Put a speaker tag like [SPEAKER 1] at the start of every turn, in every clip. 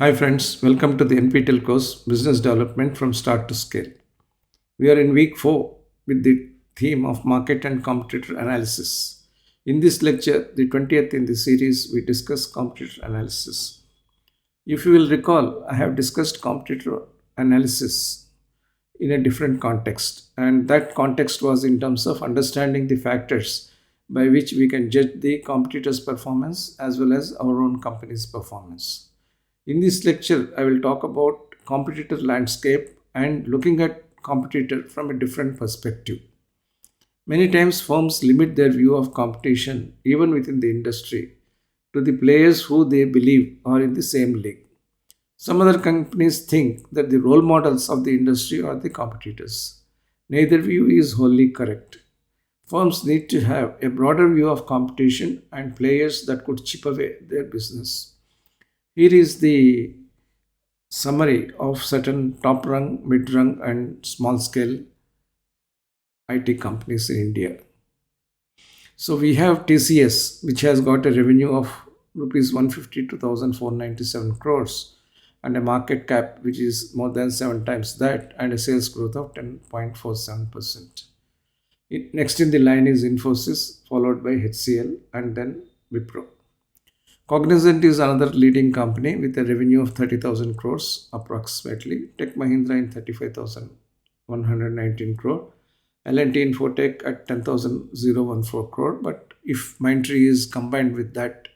[SPEAKER 1] Hi friends, welcome to the NPTEL course Business Development from Start to Scale. We are in week 4 with the theme of Market and Competitor Analysis. In this lecture, the 20th in the series, we discuss competitor analysis. If you will recall, I have discussed competitor analysis in a different context, and that context was in terms of understanding the factors by which we can judge the competitor's performance as well as our own company's performance. In this lecture, I will talk about competitor landscape and looking at competitor from a different perspective. Many times firms limit their view of competition even within the industry to the players who they believe are in the same league. Some other companies think that the role models of the industry are the competitors. Neither view is wholly correct. Firms need to have a broader view of competition and players that could chip away their business. Here is the summary of certain top rung, mid rung, and small scale IT companies in India. So we have TCS, which has got a revenue of rupees 152,497 crores and a market cap which is more than 7 times that and a sales growth of 10.47%. Next in the line is Infosys, followed by HCL and then Wipro. Cognizant is another leading company with a revenue of 30,000 crores approximately. Tech Mahindra in 35,119 crore. L&T Infotech at 10,014 crore. But if Mindtree is combined with that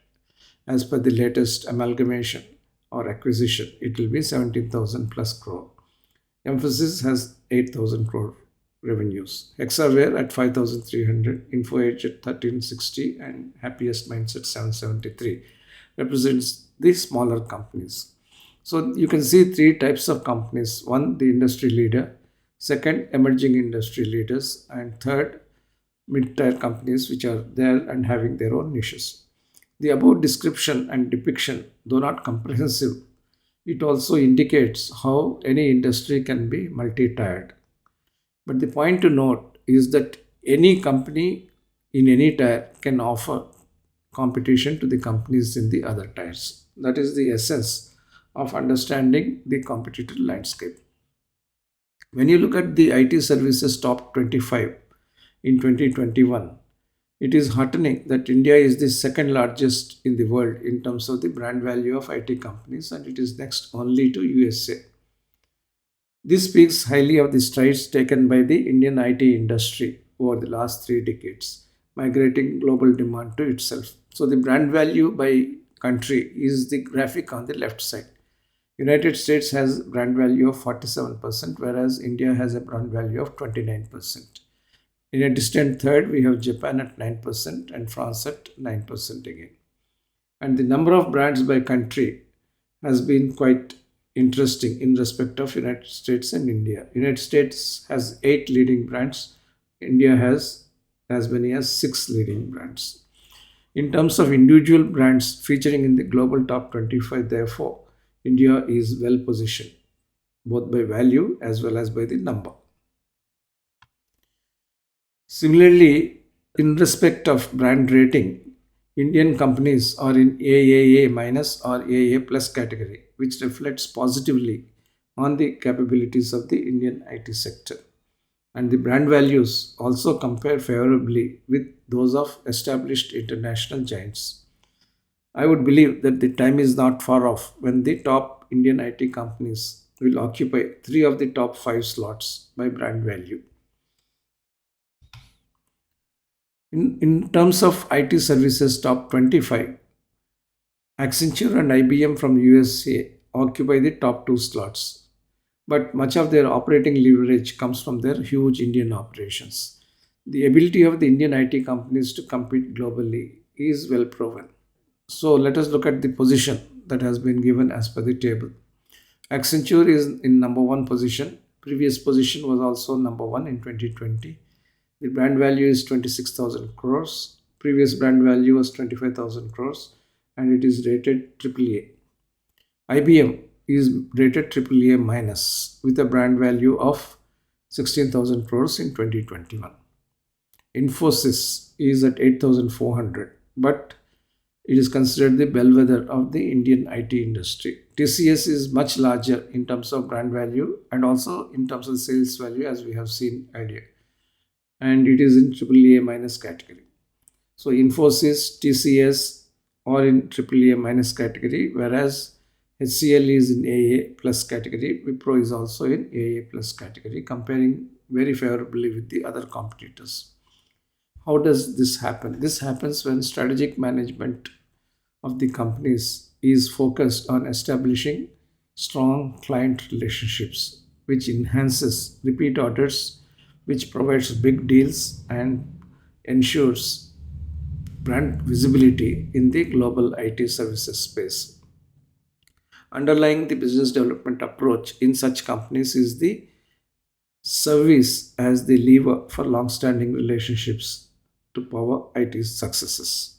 [SPEAKER 1] as per the latest amalgamation or acquisition, it will be 17,000 plus crore. Emphasis has 8,000 crore revenues. Hexaware at 5,300, InfoEdge at 1,360 and Happiest Minds at 773 represents the smaller companies. So you can see three types of companies. One, the industry leader. Second, emerging industry leaders. And third, mid-tier companies which are there and having their own niches. The above description and depiction, though not comprehensive, it also indicates how any industry can be multi-tiered. But the point to note is that any company in any tier can offer competition to the companies in the other tiers. That is the essence of understanding the competitor landscape. When you look at the IT services top 25 in 2021, it is heartening that India is the second largest in the world in terms of the brand value of IT companies, and it is next only to USA. This speaks highly of the strides taken by the Indian IT industry over the last 3 decades, migrating global demand to itself. So the brand value by country is the graphic on the left side. United States has brand value of 47%, whereas India has a brand value of 29%. In a distant third, we have Japan at 9% and France at 9% again. And the number of brands by country has been quite interesting in respect of United States and India. United States has 8 leading brands. India has as many as 6 leading brands. In terms of individual brands featuring in the global top 25, therefore, India is well positioned, both by value as well as by the number. Similarly, in respect of brand rating, Indian companies are in AAA minus or AA plus category, which reflects positively on the capabilities of the Indian IT sector. And the brand values also compare favorably with those of established international giants. I would believe that the time is not far off when the top Indian IT companies will occupy 3 of the top 5 slots by brand value. In terms of IT services top 25, Accenture and IBM from USA occupy the top 2 slots. But much of their operating leverage comes from their huge Indian operations. The ability of the Indian IT companies to compete globally is well proven. So let us look at the position that has been given as per the table. Accenture is in number 1 position. Previous position was also number 1 in 2020. The brand value is 26,000 crores. Previous brand value was 25,000 crores and it is rated AAA. IBM is rated AAA minus with a brand value of 16,000 crores in 2021. Infosys is at 8,400, but It is considered the bellwether of the Indian IT industry. TCS is much larger in terms of brand value and also in terms of sales value, as we have seen earlier, and it is in AAA minus category. So Infosys, TCS are in AAA minus category, whereas HCL is in AA plus category. Wipro is also in AA plus category, comparing very favorably with the other competitors. How does this happen? This happens when strategic management of the companies is focused on establishing strong client relationships, which enhances repeat orders, which provides big deals and ensures brand visibility in the global IT services space. Underlying the business development approach in such companies is the service as the lever for long-standing relationships to power IT successes.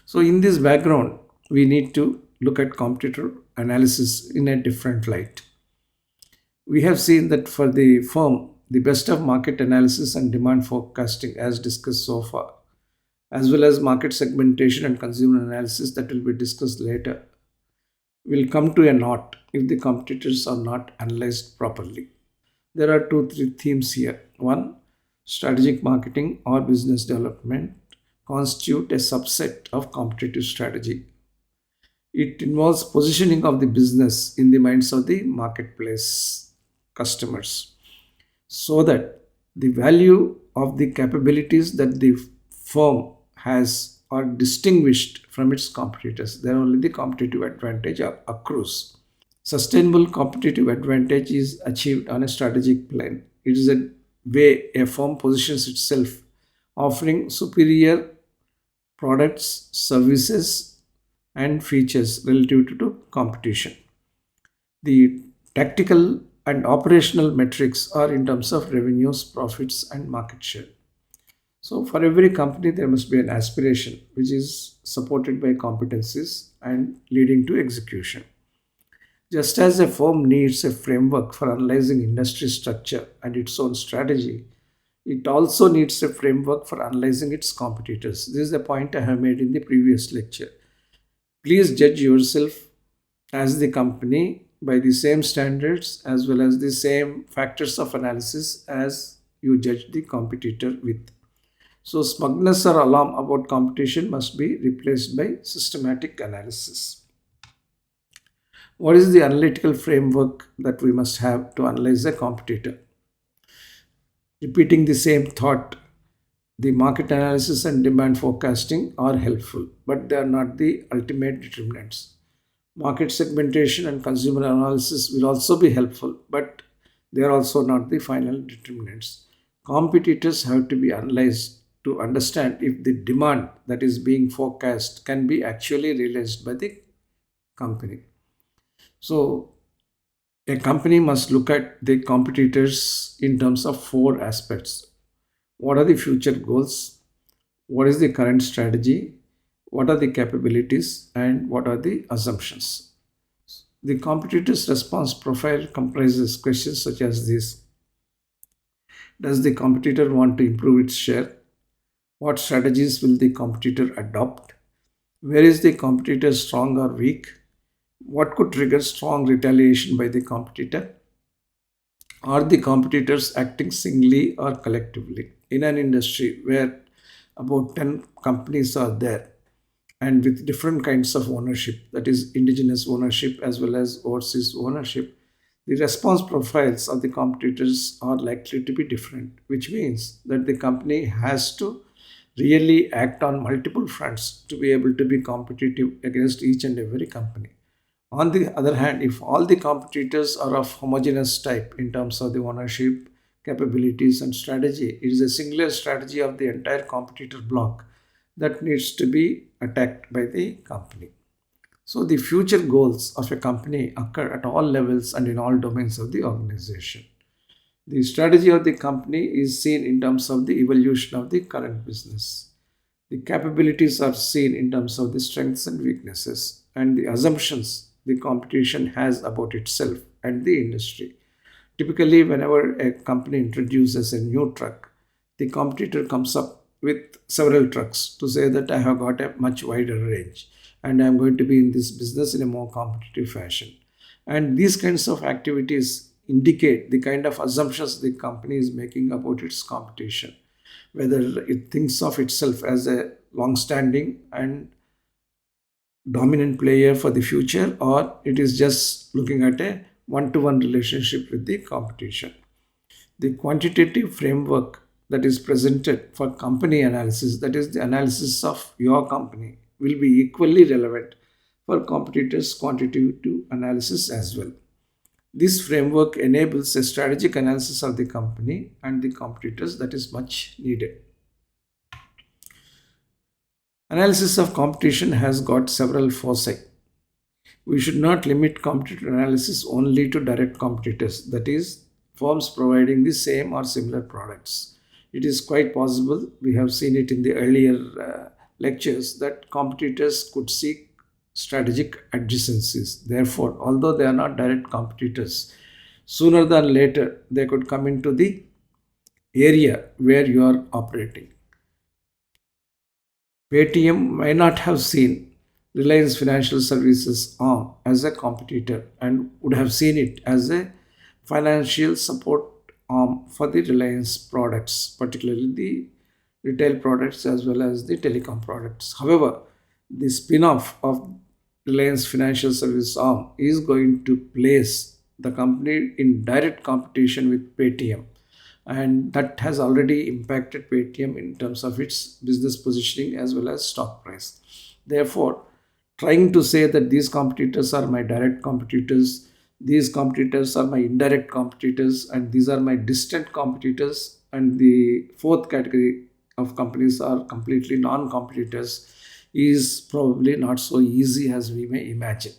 [SPEAKER 1] So, in this background, we need to look at competitor analysis in a different light. We have seen that for the firm, the best of market analysis and demand forecasting, as discussed so far, as well as market segmentation and consumer analysis that will be discussed later, will come to a naught if the competitors are not analyzed properly. There are two, three themes here. One, strategic marketing or business development constitute a subset of competitive strategy. It involves positioning of the business in the minds of the marketplace customers so that the value of the capabilities that the firm has are distinguished from its competitors. Then only the competitive advantage accrues. Sustainable competitive advantage is achieved on a strategic plane. It is a way a firm positions itself, offering superior products, services, and features relative to competition. The tactical and operational metrics are in terms of revenues, profits, and market share. So, for every company, there must be an aspiration which is supported by competencies and leading to execution. Just as a firm needs a framework for analyzing industry structure and its own strategy, it also needs a framework for analyzing its competitors. This is the point I have made in the previous lecture. Please judge yourself as the company by the same standards as well as the same factors of analysis as you judge the competitor with. So, smugness or alarm about competition must be replaced by systematic analysis. What is the analytical framework that we must have to analyze a competitor? Repeating the same thought, the market analysis and demand forecasting are helpful, but they are not the ultimate determinants. Market segmentation and consumer analysis will also be helpful, but they are also not the final determinants. Competitors have to be analyzed to understand if the demand that is being forecast can be actually realized by the company. So, a company must look at the competitors in terms of four aspects. What are the future goals? What is the current strategy? What are the capabilities? And what are the assumptions? The competitor's response profile comprises questions such as this: does the competitor want to improve its share? What strategies will the competitor adopt? Where is the competitor strong or weak? What could trigger strong retaliation by the competitor? Are the competitors acting singly or collectively? In an industry where about 10 companies are there and with different kinds of ownership, that is, indigenous ownership as well as overseas ownership, the response profiles of the competitors are likely to be different, which means that the company has to really act on multiple fronts to be able to be competitive against each and every company. On the other hand, if all the competitors are of homogeneous type in terms of the ownership, capabilities, and strategy, it is a singular strategy of the entire competitor block that needs to be attacked by the company. So, the future goals of a company occur at all levels and in all domains of the organization. The strategy of the company is seen in terms of the evolution of the current business. The capabilities are seen in terms of the strengths and weaknesses and the assumptions the competition has about itself and the industry. Typically, whenever a company introduces a new truck, the competitor comes up with several trucks to say that I have got a much wider range and I'm going to be in this business in a more competitive fashion. And these kinds of activities indicate the kind of assumptions the company is making about its competition, whether it thinks of itself as a long-standing and dominant player for the future, or it is just looking at a one-to-one relationship with the competition. The quantitative framework that is presented for company analysis, that is the analysis of your company, will be equally relevant for competitors' quantitative analysis as well. This framework enables a strategic analysis of the company and the competitors that is much needed. Analysis of competition has got several foci. We should not limit competitor analysis only to direct competitors, that is, firms providing the same or similar products. It is quite possible, we have seen it in the earlier lectures, that competitors could seek strategic adjacencies. Therefore, although they are not direct competitors, sooner than later they could come into the area where you are operating. Paytm may not have seen Reliance Financial Services arm as a competitor and would have seen it as a financial support arm for the Reliance products, particularly the retail products as well as the telecom products. However, the spin off of Reliance Financial Service arm is going to place the company in direct competition with Paytm, and that has already impacted Paytm in terms of its business positioning as well as stock price. Therefore, trying to say that these competitors are my direct competitors, these competitors are my indirect competitors, and these are my distant competitors, and the fourth category of companies are completely non-competitors, is probably not so easy as we may imagine.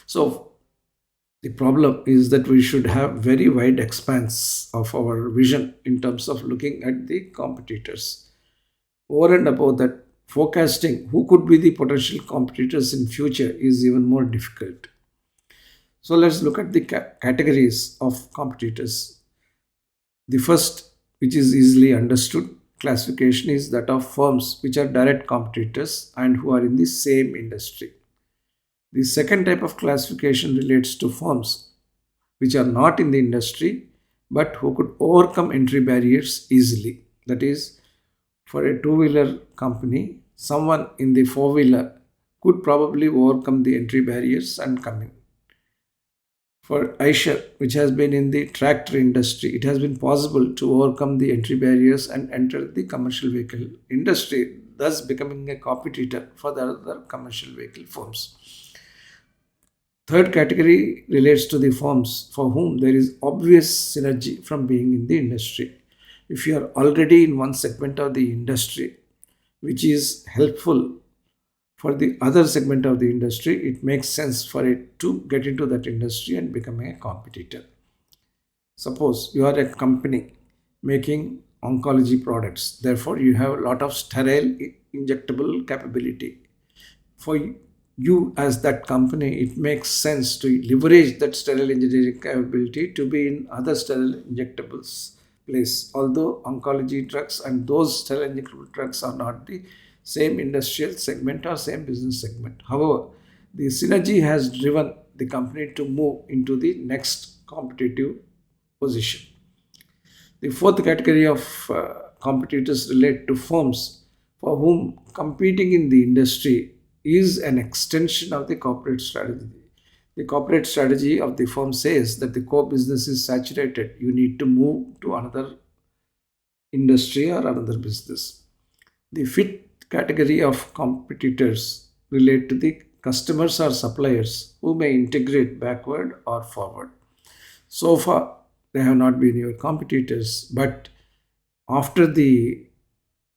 [SPEAKER 1] So the problem is that we should have very wide expanse of our vision in terms of looking at the competitors. Over and above that, forecasting who could be the potential competitors in future is even more difficult. So let's look at the categories of competitors. The first, which is easily understood classification, is that of firms which are direct competitors and who are in the same industry. The second type of classification relates to firms which are not in the industry but who could overcome entry barriers easily. That is, for a two-wheeler company, someone in the four-wheeler could probably overcome the entry barriers and come in. For Eicher, which has been in the tractor industry, it has been possible to overcome the entry barriers and enter the commercial vehicle industry, thus becoming a competitor for the other commercial vehicle firms. Third category relates to the firms for whom there is obvious synergy from being in the industry. If you are already in one segment of the industry, which is helpful for the other segment of the industry, it makes sense for it to get into that industry and become a competitor. Suppose you are a company making oncology products, therefore you have a lot of sterile injectable capability. For you as that company, it makes sense to leverage that sterile engineering capability to be in other sterile injectables place. Although oncology drugs and those sterile injectable drugs are not the same industrial segment or same business segment. However, the synergy has driven the company to move into the next competitive position. The fourth category of competitors relate to firms for whom competing in the industry is an extension of the corporate strategy. The corporate strategy of the firm says that the core business is saturated. You need to move to another industry or another business. The fifth category of competitors relate to the customers or suppliers who may integrate backward or forward. So far, they have not been your competitors, but after the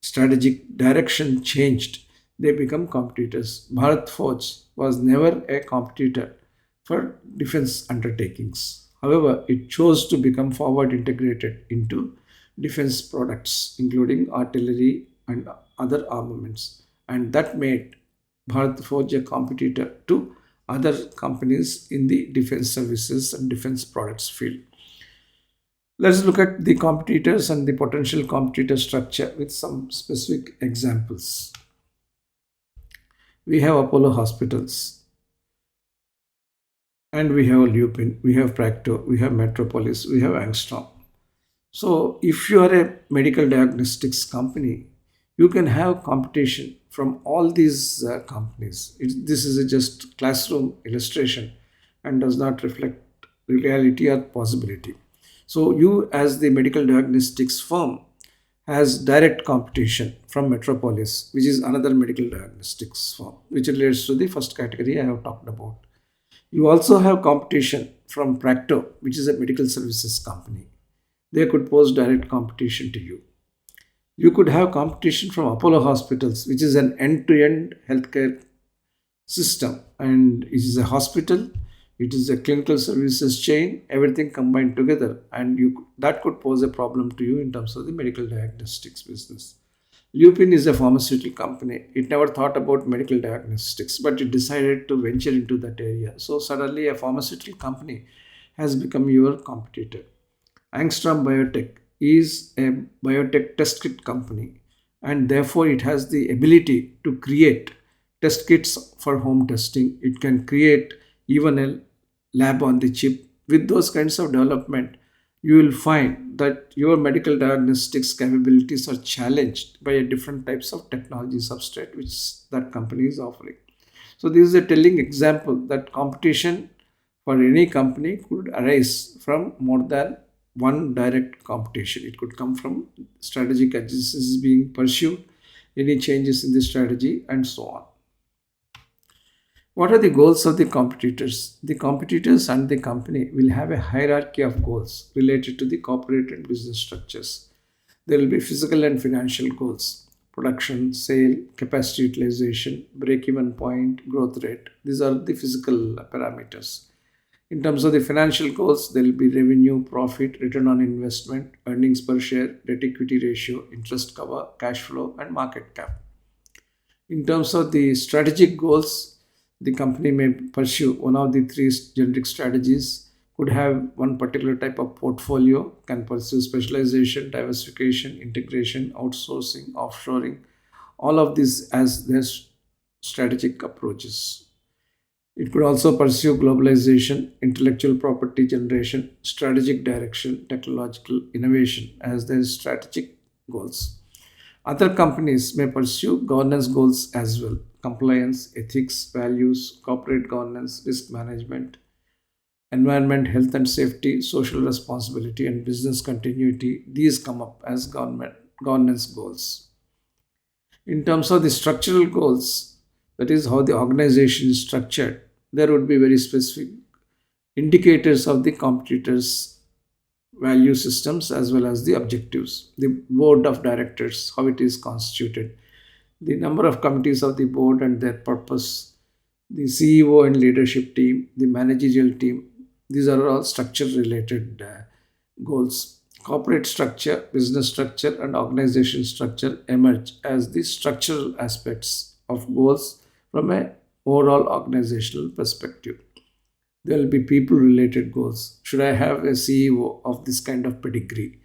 [SPEAKER 1] strategic direction changed, they become competitors. Bharat Forge was never a competitor for defense undertakings. However, it chose to become forward integrated into defense products, including artillery and other armaments, and that made Bharat Forge a competitor to other companies in the defense services and defense products field. Let's look at the competitors and the potential competitor structure with some specific examples. We have Apollo Hospitals, and we have Lupin, we have Practo, we have Metropolis, we have Angstrom. So, if you are a medical diagnostics company, you can have competition from all these companies. This is a just classroom illustration and does not reflect reality or possibility. So, you as the medical diagnostics firm has direct competition from Metropolis, which is another medical diagnostics firm, which relates to the first category I have talked about. You also have competition from Practo, which is a medical services company. They could pose direct competition to you. You could have competition from Apollo Hospitals, which is an end to end healthcare system, and it is a hospital, it is a clinical services chain, everything combined together, and that could pose a problem to you in terms of the medical diagnostics business. Lupin is a pharmaceutical company. It never thought about medical diagnostics, but it decided to venture into that area. So suddenly, a pharmaceutical company has become your competitor. Angstrom Biotech is a biotech test kit company, and therefore it has the ability to create test kits for home testing. It can create even a lab on the chip. With those kinds of development, you will find that your medical diagnostics capabilities are challenged by a different types of technology substrate which that company is offering. So this is a telling example that competition for any company could arise from more than one direct competition. It could come from strategic adjacencies being pursued, any changes in the strategy, and so on. What are the goals of the competitors? The competitors and the company will have a hierarchy of goals related to the corporate and business structures. There will be physical and financial goals: production, sale, capacity utilization, break even point, growth rate. These are the physical parameters. In terms of the financial goals, there will be revenue, profit, return on investment, earnings per share, debt equity ratio, interest cover, cash flow, and market cap. In terms of the strategic goals, the company may pursue one of the three generic strategies, could have one particular type of portfolio, can pursue specialization, diversification, integration, outsourcing, offshoring, all of these as their strategic approaches. It could also pursue globalization, intellectual property generation, strategic direction, technological innovation as their strategic goals. Other companies may pursue governance goals as well: compliance, ethics, values, corporate governance, risk management, environment, health and safety, social responsibility, and business continuity. These come up as governance goals. In terms of the structural goals, that is how the organization is structured, there would be very specific indicators of the competitors' value systems as well as the objectives. The board of directors, how it is constituted, the number of committees of the board and their purpose, the CEO and leadership team, the managerial team. These are all structure related goals. Corporate structure, business structure, and organization structure emerge as the structural aspects of goals from a overall organizational perspective. There will be people related goals. Should I have a CEO of this kind of pedigree?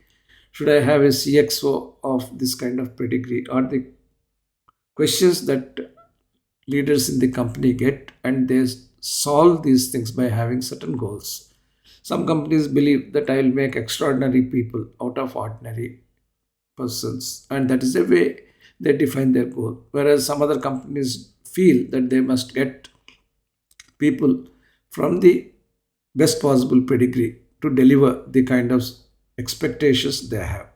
[SPEAKER 1] Should I have a CXO of this kind of pedigree? Are the questions that leaders in the company get, and they solve these things by having certain goals. Some companies believe that I will make extraordinary people out of ordinary persons, and that is the way they define their goal. Whereas some other companies feel that they must get people from the best possible pedigree to deliver the kind of expectations they have.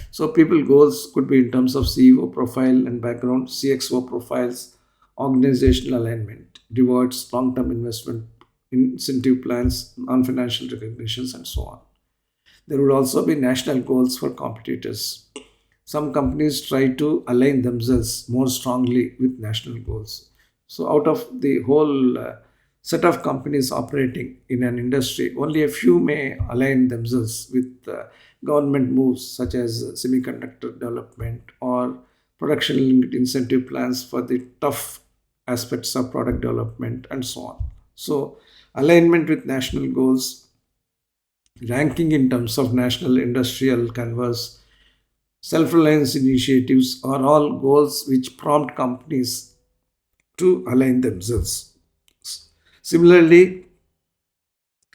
[SPEAKER 1] So, people goals could be in terms of CEO profile and background, CXO profiles, organizational alignment, rewards, long term investment, incentive plans, non financial recognitions, and so on. There would also be national goals for competitors. Some companies try to align themselves more strongly with national goals. So, out of the whole set of companies operating in an industry, only a few may align themselves with government moves such as semiconductor development or production linked incentive plans for the tough aspects of product development and so on. So, alignment with national goals Ranking in terms of national industrial canvas, self-reliance initiatives are all goals which prompt companies to align themselves. Similarly,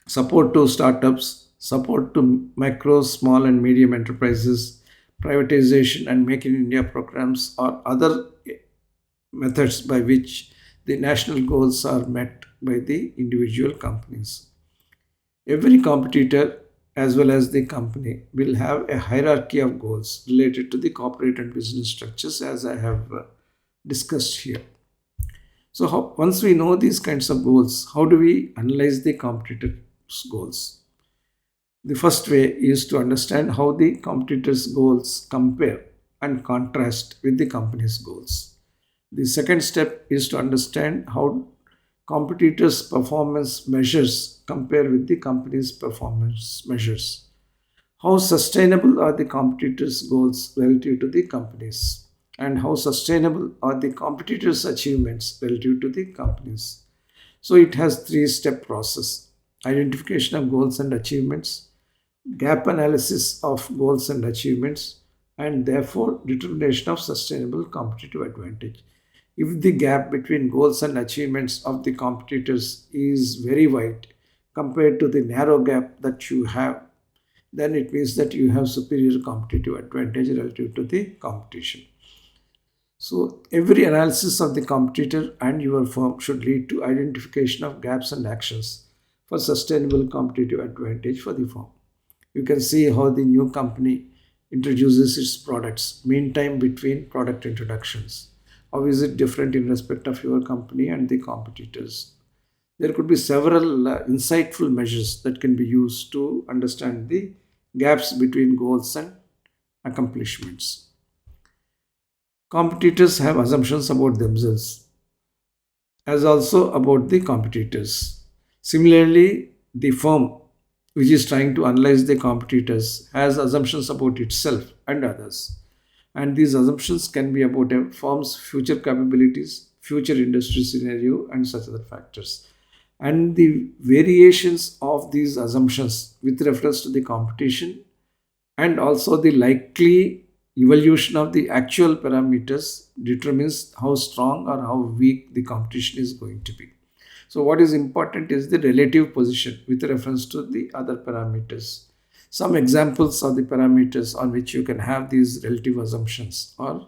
[SPEAKER 1] support to startups, support to micro, small, and medium enterprises, privatization and Make in India programs are other methods by which the national goals are met by the individual companies. Every competitor as well as the company will have a hierarchy of goals related to the corporate and business structures as I have discussed here. So once we know these kinds of goals, how do we analyze the competitors' goals? The first way is to understand how the competitors' goals compare and contrast with the company's goals. The second step is to understand how competitors' performance measures compare with the company's performance measures. How sustainable are the competitors' goals relative to the company's? And how sustainable are the competitors' achievements relative to the company's? So it has three-step process: identification of goals and achievements, gap analysis of goals and achievements, and therefore determination of sustainable competitive advantage. If the gap between goals and achievements of the competitors is very wide compared to the narrow gap that you have, then it means that you have superior competitive advantage relative to the competition. So every analysis of the competitor and your firm should lead to identification of gaps and actions for sustainable competitive advantage for the firm. You can see how the new company introduces its products, mean time between product introductions. How is it different in respect of your company and the competitors? There could be several insightful measures that can be used to understand the gaps between goals and accomplishments. Competitors have assumptions about themselves as also about the competitors. Similarly, the firm which is trying to analyze the competitors has assumptions about itself and others. And these assumptions can be about a firm's future capabilities, future industry scenario, and such other factors. And the variations of these assumptions with reference to the competition and also the likely evolution of the actual parameters determines how strong or how weak the competition is going to be. So what is important is the relative position with reference to the other parameters. Some examples of the parameters on which you can have these relative assumptions are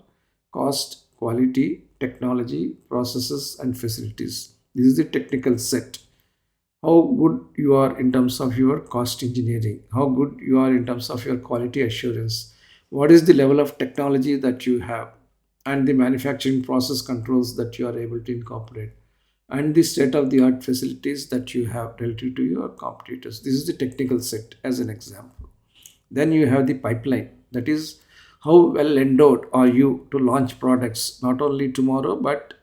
[SPEAKER 1] cost, quality, technology, processes, and facilities. This is the technical set. How good you are in terms of your cost engineering, how good you are in terms of your quality assurance, what is the level of technology that you have, and the manufacturing process controls that you are able to incorporate, and the state of the art facilities that you have relative to your competitors. This is the technical set as an example. Then you have the pipeline, that is, how well endowed are you to launch products not only tomorrow but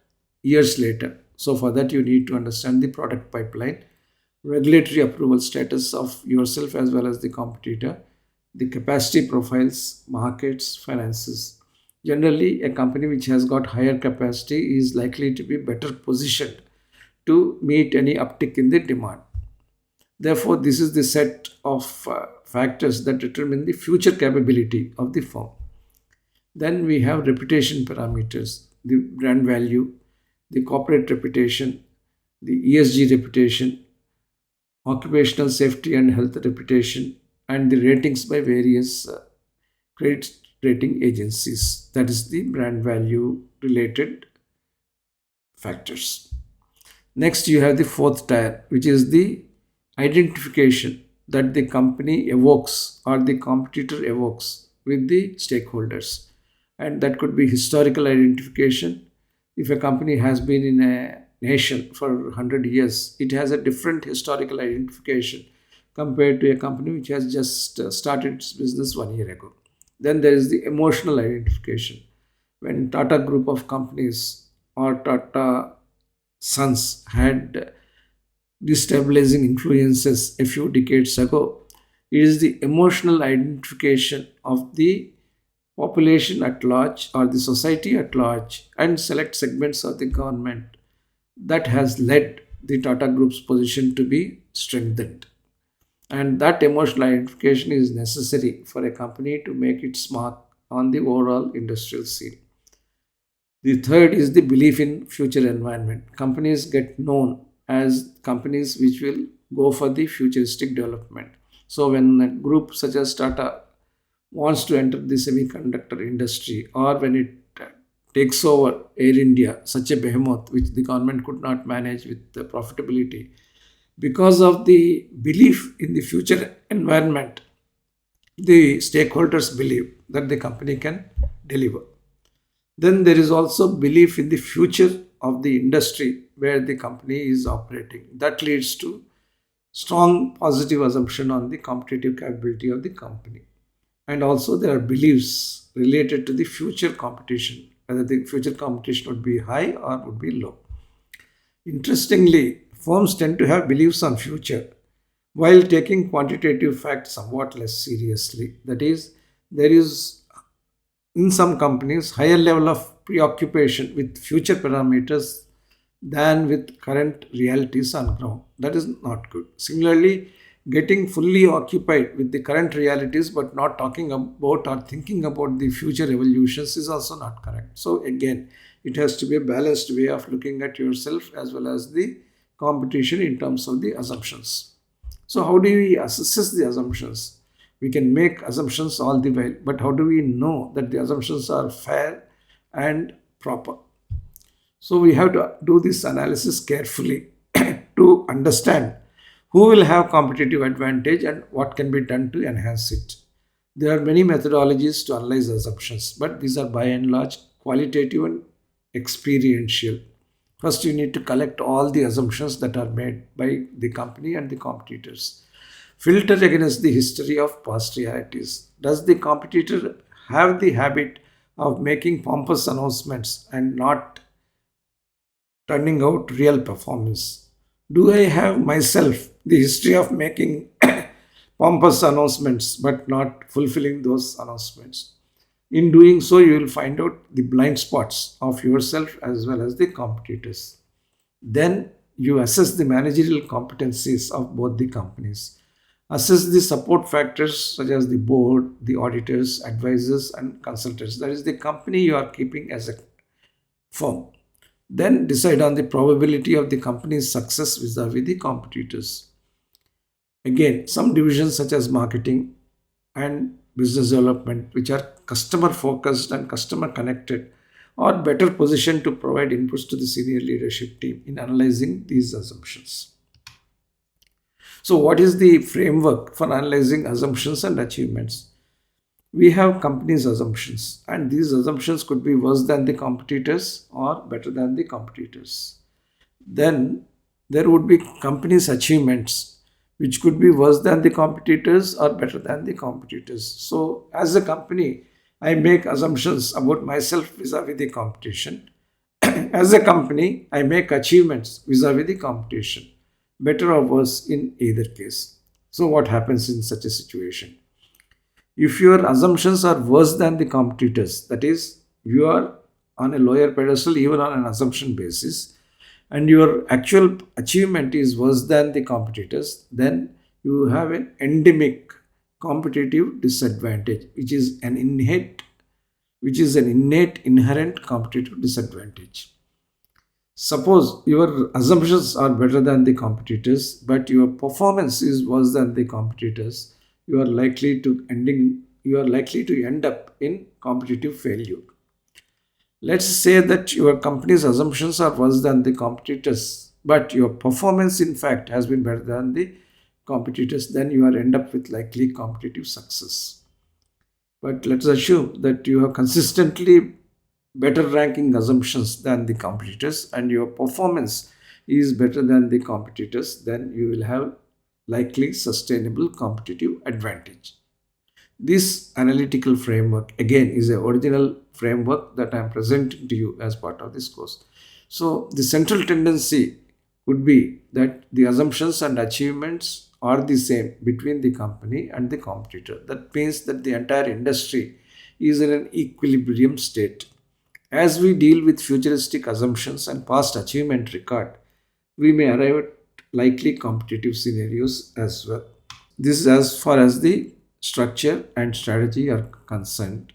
[SPEAKER 1] years later. So, for that, you need to understand the product pipeline, regulatory approval status of yourself as well as the competitor, the capacity profiles, markets, finances. Generally, a company which has got higher capacity is likely to be better positioned to meet any uptick in the demand. Therefore, this is the set of factors that determine the future capability of the firm. Then we have reputation parameters, the brand value, the corporate reputation, the ESG reputation, occupational safety and health reputation, and the ratings by various credit rating agencies. That is the brand value related factors. Next, you have the fourth tier, which is the identification that the company evokes or the competitor evokes with the stakeholders. And that could be historical identification. If a company has been in a nation for 100 years, it has a different historical identification compared to a company which has just started its business 1 year ago. Then there is the emotional identification. When Tata Group of companies or Tata Sons had destabilizing influences a few decades ago, it is the emotional identification of the population at large or the society at large and select segments of the government that has led the Tata Group's position to be strengthened. And that emotional identification is necessary for a company to make its mark on the overall industrial scene. The third is the belief in future environment. Companies get known as companies which will go for the futuristic development. So when a group such as Tata wants to enter the semiconductor industry, or when it takes over Air India, such a behemoth which the government could not manage with the profitability, because of the belief in the future environment, the stakeholders believe that the company can deliver. Then there is also belief in the future of the industry where the company is operating. That leads to strong positive assumption on the competitive capability of the company. And also there are beliefs related to the future competition, whether the future competition would be high or would be low. Interestingly, firms tend to have beliefs on future while taking quantitative facts somewhat less seriously. That is, there is in some companies higher level of preoccupation with future parameters than with current realities on ground. That is not good. Similarly, getting fully occupied with the current realities but not talking about or thinking about the future evolutions is also not correct. So again, it has to be a balanced way of looking at yourself as well as the competition in terms of the assumptions. So how do we assess the assumptions? We can make assumptions all the while, but how do we know that the assumptions are fair and proper? So we have to do this analysis carefully to understand who will have competitive advantage and what can be done to enhance it. There are many methodologies to analyze assumptions, but these are by and large qualitative and experiential. First, you need to collect all the assumptions that are made by the company and the competitors. Filter against the history of past realities. Does the competitor have the habit of making pompous announcements and not turning out real performance? Do I have myself the history of making pompous announcements but not fulfilling those announcements? In doing so, you will find out the blind spots of yourself as well as the competitors. Then you assess the managerial competencies of both the companies. Assess the support factors such as the board, the auditors, advisors, and consultants. That is the company you are keeping as a firm. Then decide on the probability of the company's success vis-a-vis the competitors. Again, some divisions such as marketing and business development, which are customer focused and customer connected, are better positioned to provide inputs to the senior leadership team in analyzing these assumptions. So, what is the framework for analyzing assumptions and achievements? We have companies' assumptions, and these assumptions could be worse than the competitors or better than the competitors. Then there would be companies' achievements, which could be worse than the competitors or better than the competitors. So, as a company, I make assumptions about myself vis-a-vis the competition. As a company, I make achievements vis-a-vis the competition, better or worse in either case. So, what happens in such a situation? If your assumptions are worse than the competitors, that is, you are on a lower pedestal even on an assumption basis, and your actual achievement is worse than the competitors, then you have an endemic competitive disadvantage, which is an innate inherent competitive disadvantage. Suppose your assumptions are better than the competitors, but your performance is worse than the competitors. You are likely to end up in competitive failure. Let's say that your company's assumptions are worse than the competitors, but your performance, in fact, has been better than the competitors. Then you are end up with likely competitive success. But let's assume that you have consistently better ranking assumptions than the competitors and your performance is better than the competitors, then you will have likely sustainable competitive advantage. This analytical framework again is an original framework that I am presenting to you as part of this course. So the central tendency could be that the assumptions and achievements are the same between the company and the competitor. That means that the entire industry is in an equilibrium state. As we deal with futuristic assumptions and past achievement record, we may arrive at likely competitive scenarios as well. This is as far as the structure and strategy are concerned.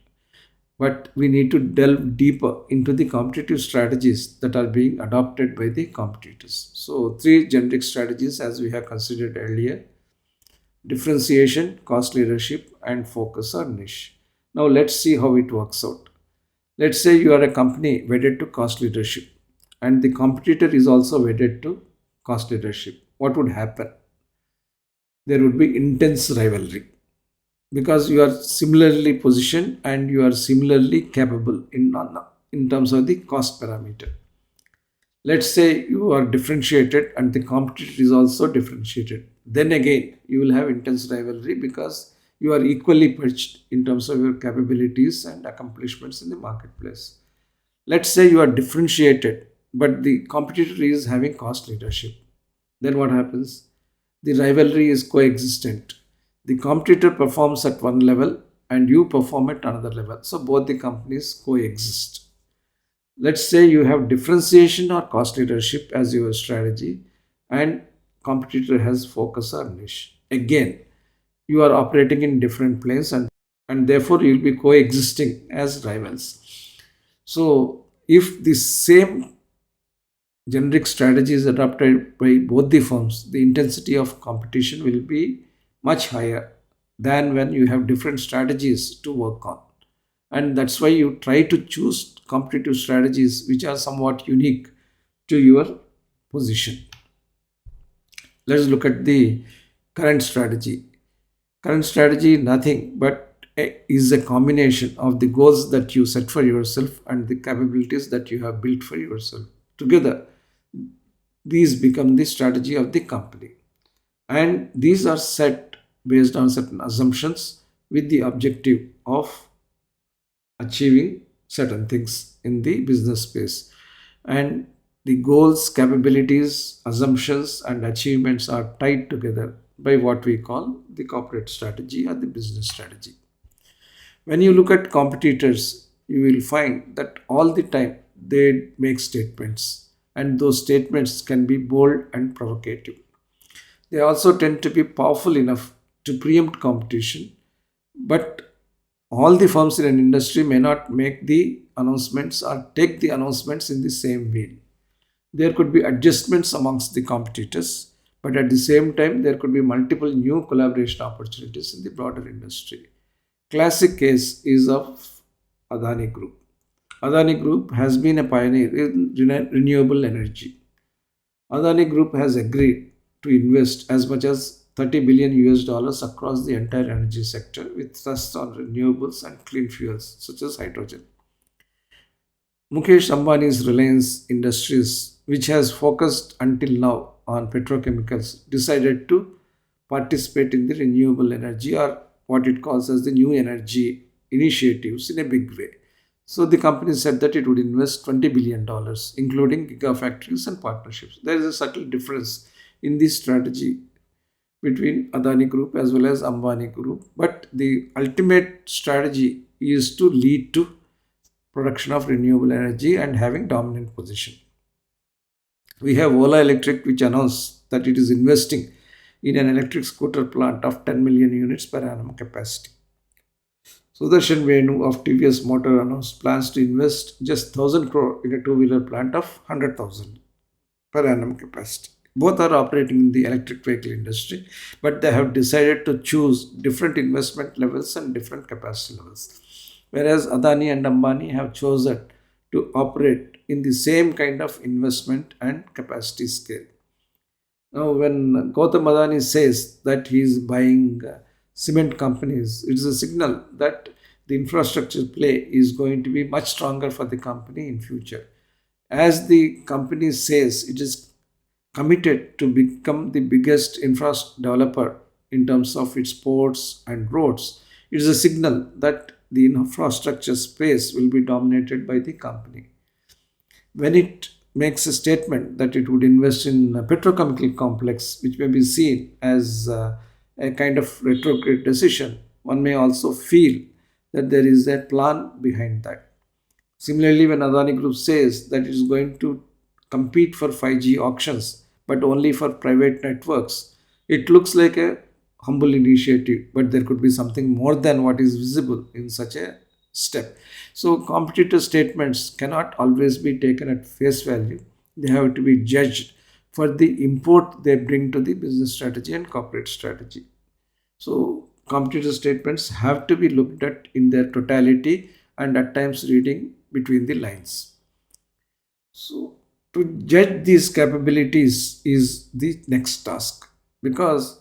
[SPEAKER 1] But we need to delve deeper into the competitive strategies that are being adopted by the competitors. So, three generic strategies, as we have considered earlier: differentiation, cost leadership, and focus or niche. Now, let's see how it works out. Let's say you are a company wedded to cost leadership, and the competitor is also wedded to cost leadership. What would happen? There would be intense rivalry because you are similarly positioned and you are similarly capable in terms of the cost parameter. Let's say you are differentiated and the competitor is also differentiated. Then again, you will have intense rivalry because you are equally perched in terms of your capabilities and accomplishments in the marketplace. Let's say you are differentiated, but the competitor is having cost leadership. Then what happens? The rivalry is coexistent. The competitor performs at one level and you perform at another level. So both the companies coexist. Let's say you have differentiation or cost leadership as your strategy and competitor has focus or niche. Again, you are operating in different planes and therefore you will be coexisting as rivals. So if the same generic strategy is adopted by both the firms, the intensity of competition will be much higher than when you have different strategies to work on. And that's why you try to choose competitive strategies which are somewhat unique to your position. Let's look at the current strategy. Current strategy, nothing but is a combination of the goals that you set for yourself and the capabilities that you have built for yourself. Together, these become the strategy of the company. And these are set based on certain assumptions with the objective of achieving certain things in the business space. And the goals, capabilities, assumptions, and achievements are tied together by what we call the corporate strategy or the business strategy. When you look at competitors, you will find that all the time they make statements, and those statements can be bold and provocative. They also tend to be powerful enough to preempt competition, but all the firms in an industry may not make the announcements or take the announcements in the same way. There could be adjustments amongst the competitors, but at the same time, there could be multiple new collaboration opportunities in the broader industry. Classic case is of Adani Group. Adani Group has been a pioneer in renewable energy. Adani Group has agreed to invest as much as 30 billion US dollars across the entire energy sector with thrust on renewables and clean fuels such as hydrogen. Mukesh Ambani's Reliance Industries, which has focused until now on petrochemicals, decided to participate in the renewable energy or what it calls as the new energy initiatives in a big way. So the company said that it would invest $20 billion, dollars, including gigafactories and partnerships. There is a subtle difference in the strategy between Adani Group as well as Ambani Group, but the ultimate strategy is to lead to production of renewable energy and having dominant position. We have Ola Electric, which announced that it is investing in an electric scooter plant of 10 million units per annum capacity. Sudarshan Venu of TVS Motor announced plans to invest just 1000 crore in a two-wheeler plant of 100,000 per annum capacity. Both are operating in the electric vehicle industry, but they have decided to choose different investment levels and different capacity levels. Whereas Adani and Ambani have chosen to operate in the same kind of investment and capacity scale. Now, when Gautam Adani says that he is buying cement companies, it is a signal that the infrastructure play is going to be much stronger for the company in future. As the company says, it is committed to become the biggest infrastructure developer in terms of its ports and roads. It is a signal that the infrastructure space will be dominated by the company. When it makes a statement that it would invest in a petrochemical complex, which may be seen as a kind of retrograde decision, one may also feel that there is a plan behind that. Similarly, when Adani Group says that it is going to compete for 5G auctions, but only for private networks, it looks like a humble initiative, but there could be something more than what is visible in such a step. So competitor statements cannot always be taken at face value. They have to be judged for the import they bring to the business strategy and corporate strategy. So competitor statements have to be looked at in their totality and at times reading between the lines. So to judge these capabilities is the next task, because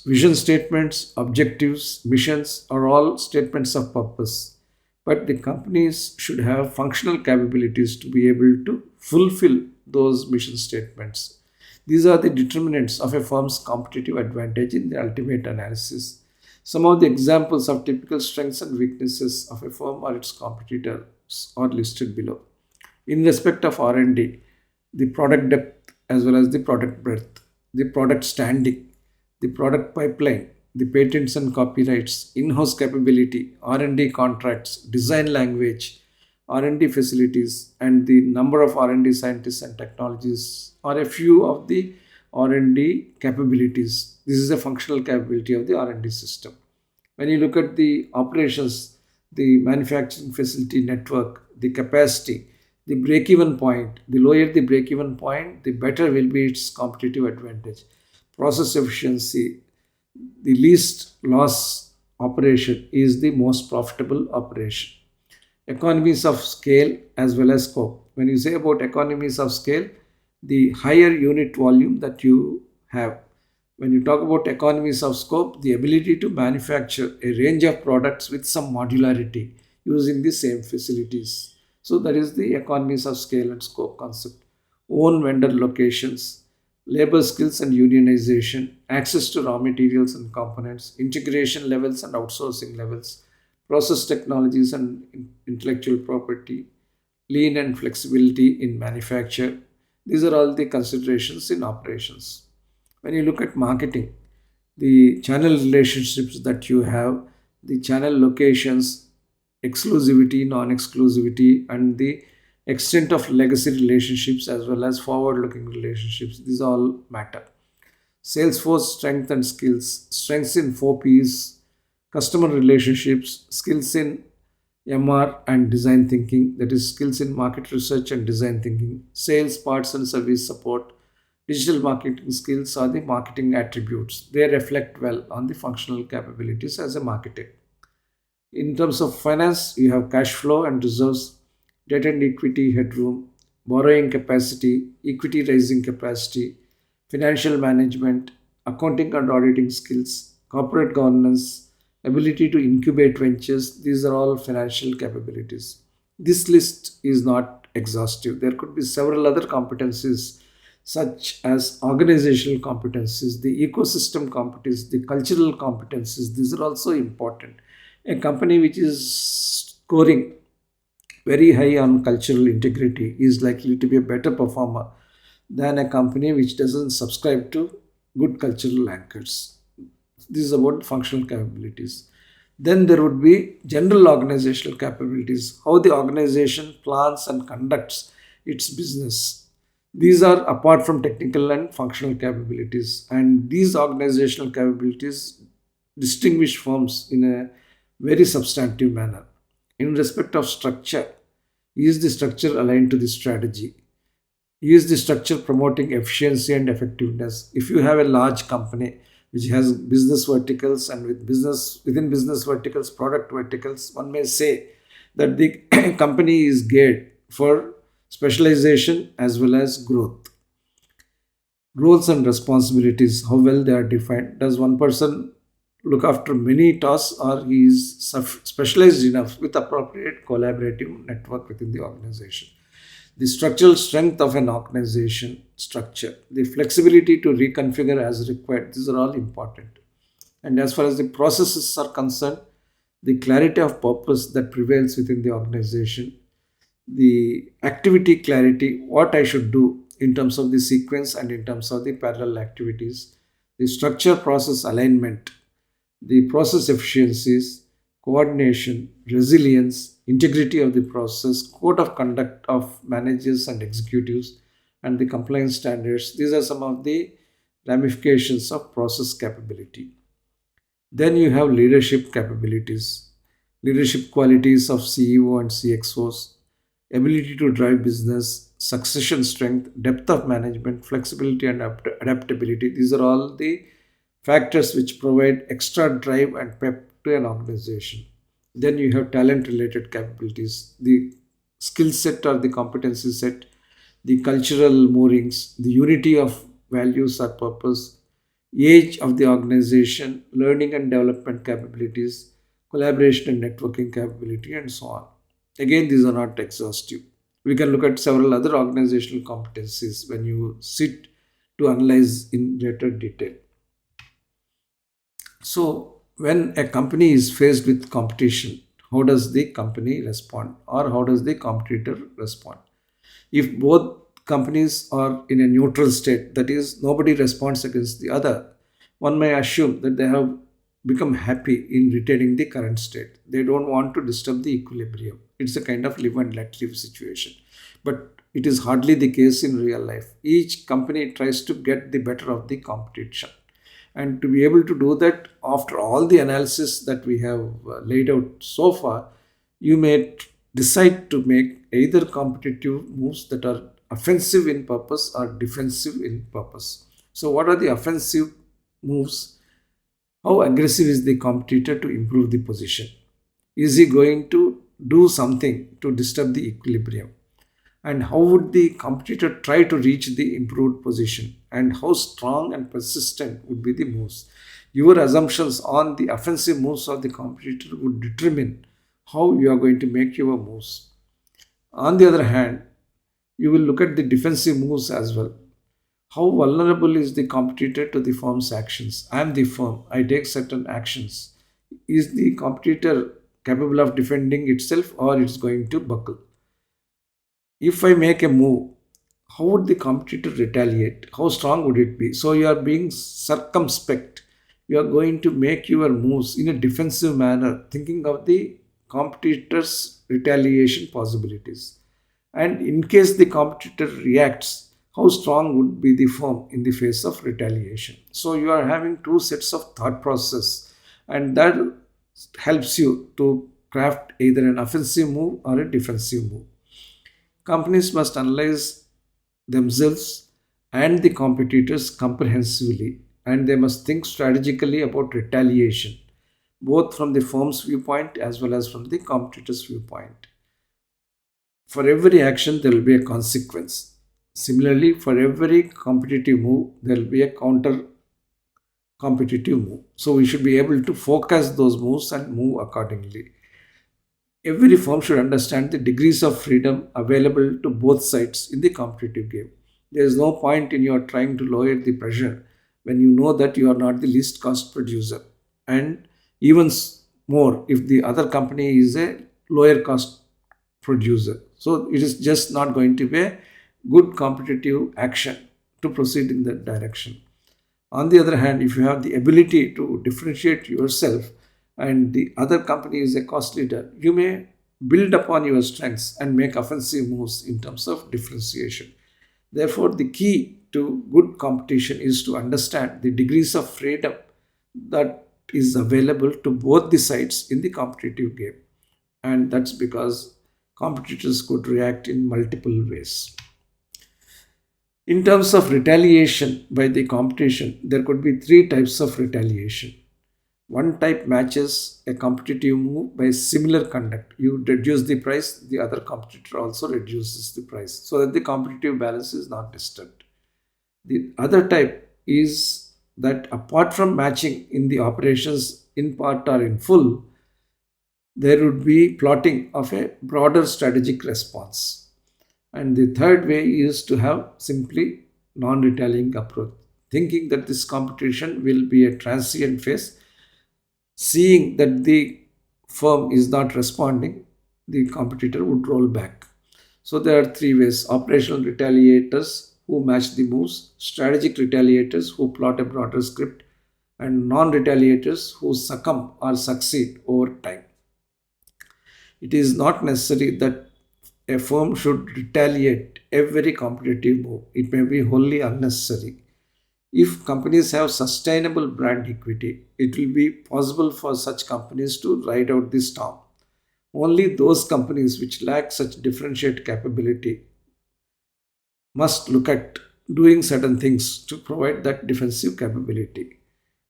[SPEAKER 1] vision statements, objectives, missions are all statements of purpose. But the companies should have functional capabilities to be able to fulfill those mission statements. These are the determinants of a firm's competitive advantage in the ultimate analysis. Some of the examples of typical strengths and weaknesses of a firm or its competitors are listed below. In respect of R&D, the product depth as well as the product breadth, the product standing, the product pipeline, the patents and copyrights, in-house capability, R&D contracts, design language, R&D facilities, and the number of R&D scientists and technologies are a few of the R&D capabilities. This is a functional capability of the R&D system. When you look at the operations, the manufacturing facility network, the capacity, the break-even point, the lower the break-even point, the better will be its competitive advantage. Process efficiency, the least loss operation is the most profitable operation. Economies of scale as well as scope. When you say about economies of scale, the higher unit volume that you have. When you talk about economies of scope, the ability to manufacture a range of products with some modularity using the same facilities. So that is the economies of scale and scope concept. Own vendor locations, labor skills and unionization, access to raw materials and components, integration levels and outsourcing levels, process technologies and intellectual property, lean and flexibility in manufacture. These are all the considerations in operations. When you look at marketing, the channel relationships that you have, the channel locations, exclusivity, non exclusivity, and the extent of legacy relationships as well as forward looking relationships, these all matter. Salesforce strength and skills, strengths in 4Ps, customer relationships, skills in MR and design thinking, that is, skills in market research and design thinking, sales, parts and service support, digital marketing skills are the marketing attributes. They reflect well on the functional capabilities as a marketer. In terms of finance, you have cash flow and reserves, debt and equity headroom, borrowing capacity, equity raising capacity, financial management, accounting and auditing skills, corporate governance, ability to incubate ventures. These are all financial capabilities. This list is not exhaustive. There could be several other competencies such as organizational competencies, the ecosystem competencies, the cultural competencies. These are also important. A company which is scoring very high on cultural integrity is likely to be a better performer than a company which doesn't subscribe to good cultural anchors. This is about functional capabilities. Then there would be general organizational capabilities, how the organization plans and conducts its business. These are apart from technical and functional capabilities, and these organizational capabilities distinguish firms in a very substantive manner. In respect of structure, is the structure aligned to the strategy? Is the structure promoting efficiency and effectiveness? If you have a large company which has business verticals and within business verticals, product verticals, one may say that the company is geared for specialization as well as growth. Roles and responsibilities, how well they are defined. Does one person look after many tasks, or he is specialized enough with appropriate collaborative network within the organization? The structural strength of an organization structure, the flexibility to reconfigure as required, these are all important. And as far as the processes are concerned, the clarity of purpose that prevails within the organization, the activity clarity, what I should do in terms of the sequence and in terms of the parallel activities, the structure process alignment, the process efficiencies, coordination, resilience, integrity of the process, code of conduct of managers and executives, and the compliance standards. These are some of the ramifications of process capability. Then you have leadership capabilities, leadership qualities of CEO and CXOs, ability to drive business, succession strength, depth of management, flexibility, and adaptability. These are all the factors which provide extra drive and pep to an organization. Then you have talent related capabilities, the skill set or the competency set, the cultural moorings, the unity of values or purpose, age of the organization, learning and development capabilities, collaboration and networking capability, and so on. Again, these are not exhaustive. We can look at several other organizational competencies when you sit to analyze in greater detail. So, when a company is faced with competition, how does the company respond, or how does the competitor respond? If both companies are in a neutral state, that is, nobody responds against the other, one may assume that they have become happy in retaining the current state. They don't want to disturb the equilibrium. It's a kind of live and let live situation. But it is hardly the case in real life. Each company tries to get the better of the competition. And to be able to do that, after all the analysis that we have laid out so far, you may decide to make either competitive moves that are offensive in purpose or defensive in purpose. So, what are the offensive moves? How aggressive is the competitor to improve the position? Is he going to do something to disturb the equilibrium? And how would the competitor try to reach the improved position, and how strong and persistent would be the moves? Your assumptions on the offensive moves of the competitor would determine how you are going to make your moves. On the other hand, you will look at the defensive moves as well. How vulnerable is the competitor to the firm's actions? I am the firm, I take certain actions. Is the competitor capable of defending itself, or it's going to buckle? If I make a move, how would the competitor retaliate? How strong would it be? So you are being circumspect. You are going to make your moves in a defensive manner, thinking of the competitor's retaliation possibilities. And in case the competitor reacts, how strong would be the firm in the face of retaliation? So you are having two sets of thought process, and that helps you to craft either an offensive move or a defensive move. Companies must analyze themselves and the competitors comprehensively, and they must think strategically about retaliation, both from the firm's viewpoint as well as from the competitor's viewpoint. For every action, there will be a consequence. Similarly, for every competitive move, there will be a counter competitive move. So, we should be able to focus those moves and move accordingly. Every firm should understand the degrees of freedom available to both sides in the competitive game. There is no point in your trying to lower the pressure when you know that you are not the least cost producer. And even more, if the other company is a lower cost producer. So it is just not going to be a good competitive action to proceed in that direction. On the other hand, if you have the ability to differentiate yourself and the other company is a cost leader, you may build upon your strengths and make offensive moves in terms of differentiation. Therefore, the key to good competition is to understand the degrees of freedom that is available to both the sides in the competitive game. And that's because competitors could react in multiple ways. In terms of retaliation by the competition, there could be three types of retaliation. One type matches a competitive move by similar conduct. You reduce the price, the other competitor also reduces the price so that the competitive balance is not disturbed. The other type is that apart from matching in the operations in part or in full, there would be plotting of a broader strategic response. And the third way is to have simply non-retaliating approach, thinking that this competition will be a transient phase. Seeing that the firm is not responding, the competitor would roll back. So there are three ways: operational retaliators who match the moves, strategic retaliators who plot a broader script, and non retaliators who succumb or succeed over time. It is not necessary that a firm should retaliate every competitive move. It may be wholly unnecessary. If companies have sustainable brand equity, it will be possible for such companies to ride out this storm. Only those companies which lack such differentiate capability must look at doing certain things to provide that defensive capability.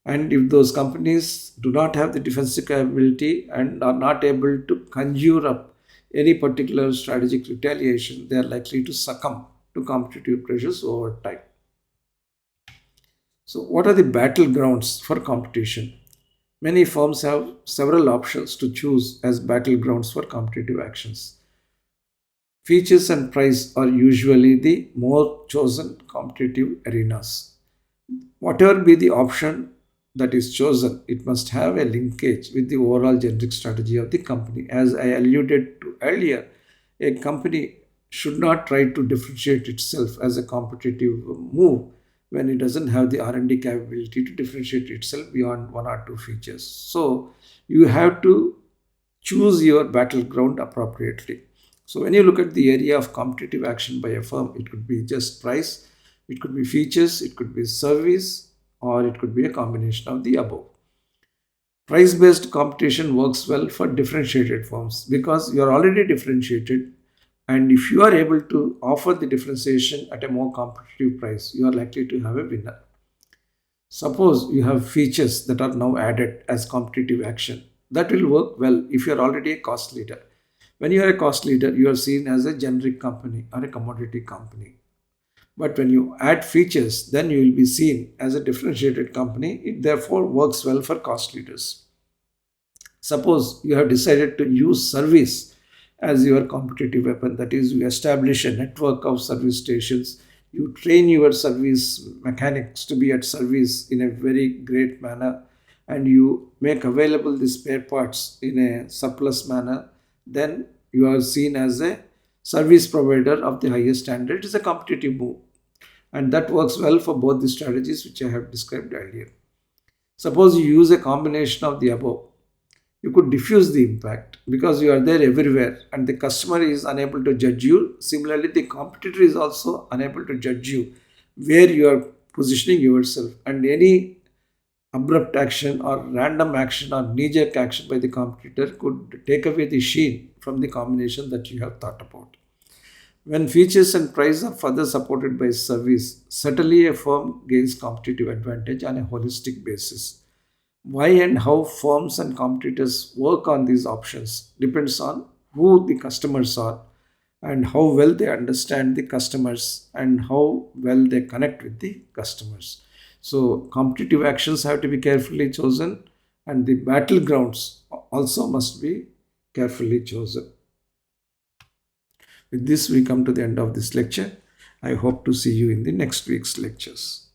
[SPEAKER 1] And if those companies do not have the defensive capability and are not able to conjure up any particular strategic retaliation, they are likely to succumb to competitive pressures over time. So, what are the battlegrounds for competition? Many firms have several options to choose as battlegrounds for competitive actions. Features and price are usually the more chosen competitive arenas. Whatever be the option that is chosen, it must have a linkage with the overall generic strategy of the company. As I alluded to earlier, a company should not try to differentiate itself as a competitive move when it doesn't have the R&D capability to differentiate itself beyond one or two features. So you have to choose your battleground appropriately. So when you look at the area of competitive action by a firm, it could be just price, it could be features, it could be service, or it could be a combination of the above. Price based competition works well for differentiated firms because you are already differentiated, and if you are able to offer the differentiation at a more competitive price, you are likely to have a winner. Suppose you have features that are now added as competitive action. That will work well if you are already a cost leader. When you are a cost leader, you are seen as a generic company or a commodity company. But when you add features, then you will be seen as a differentiated company. It therefore works well for cost leaders. Suppose you have decided to use service as your competitive weapon, that is, you establish a network of service stations, you train your service mechanics to be at service in a very great manner, and you make available the spare parts in a surplus manner, then you are seen as a service provider of the highest standard. It is a competitive move, and that works well for both the strategies which I have described earlier. Suppose you use a combination of the above, you could diffuse the impact because you are there everywhere and the customer is unable to judge you. Similarly, the competitor is also unable to judge you where you are positioning yourself, and any abrupt action or random action or knee jerk action by the competitor could take away the sheen from the combination that you have thought about. When features and price are further supported by service, certainly a firm gains competitive advantage on a holistic basis. Why and how firms and competitors work on these options depends on who the customers are and how well they understand the customers and how well they connect with the customers. So, competitive actions have to be carefully chosen, and the battlegrounds also must be carefully chosen. With this, we come to the end of this lecture. I hope to see you in the next week's lectures.